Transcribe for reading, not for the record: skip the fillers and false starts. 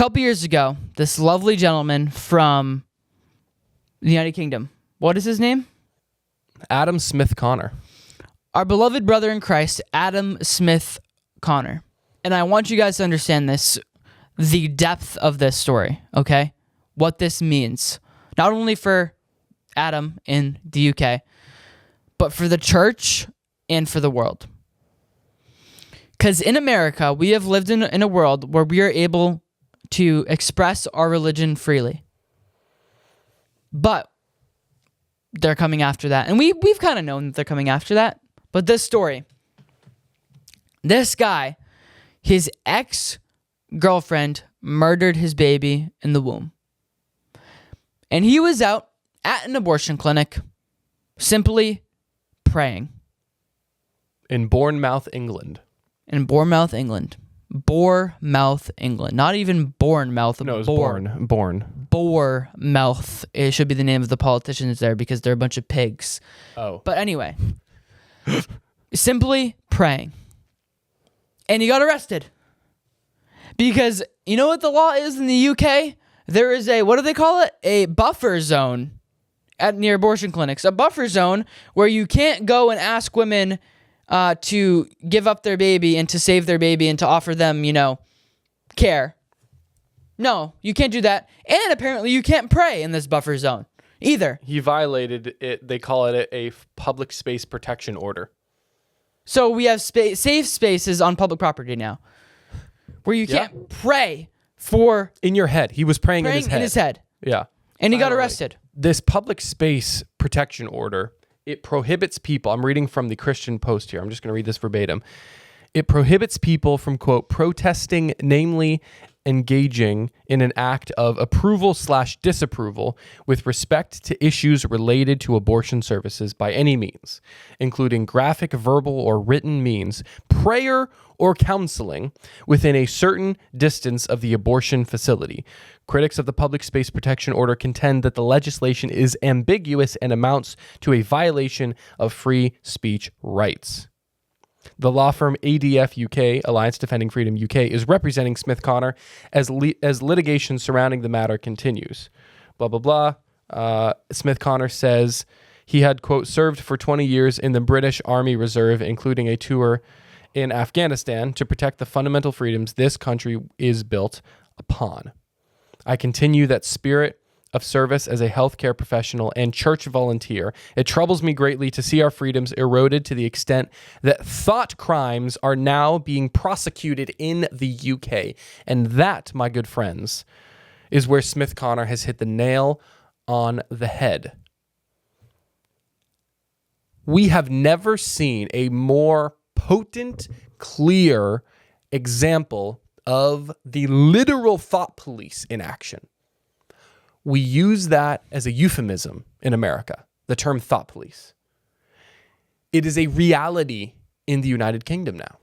couple years ago, this lovely gentleman from the United Kingdom, what is his name? Adam Smith Connor. Our beloved brother in Christ, Adam Smith Connor. And I want you guys to understand this, the depth of this story, okay? What this means. Not only for Adam in the UK, but for the church and for the world. Because in America, we have lived in a world where we are able to express our religion freely. But they're coming after that. And we've kind of known that they're coming after that. But this story, this guy, his ex-girlfriend murdered his baby in the womb. And he was out at an abortion clinic simply praying. In Bournemouth, England. In Bournemouth, England. Bournemouth, England. Not even Bournemouth. No, it was Bourne. Bournemouth. It should be the name of the politicians there because they're a bunch of pigs. Oh. But anyway, simply praying. And he got arrested. Because you know what the law is in the UK? There is a, what do they call it? A buffer zone at near abortion clinics. A buffer zone where you can't go and ask women to give up their baby and to save their baby and to offer them, care. No, you can't do that. And apparently you can't pray in this buffer zone either. He violated it. They call it a public space protection order. So we have safe spaces on public property now where you can't pray for... In your head. He was praying in his head. Yeah. And he got arrested. This public space protection order, it prohibits people, I'm reading from the Christian Post here, I'm just going to read this verbatim. It prohibits people from, quote, protesting, namely engaging in an act of approval/disapproval with respect to issues related to abortion services by any means, including graphic, verbal, or written means, prayer or counseling within a certain distance of the abortion facility. Critics of the public space protection order contend that the legislation is ambiguous and amounts to a violation of free speech rights. The law firm ADF UK, Alliance Defending Freedom UK, is representing Smith Connor as litigation surrounding the matter continues. Blah, blah, blah. Smith Connor says he had, quote, served for 20 years in the British Army Reserve, including a tour in Afghanistan to protect the fundamental freedoms this country is built upon. I continue that spirit of service as a healthcare professional and church volunteer. It troubles me greatly to see our freedoms eroded to the extent that thought crimes are now being prosecuted in the UK. And that, my good friends, is where Smith Connor has hit the nail on the head. We have never seen a more potent, clear example of the literal thought police in action. We use that as a euphemism in America, the term thought police. It is a reality in the United Kingdom now.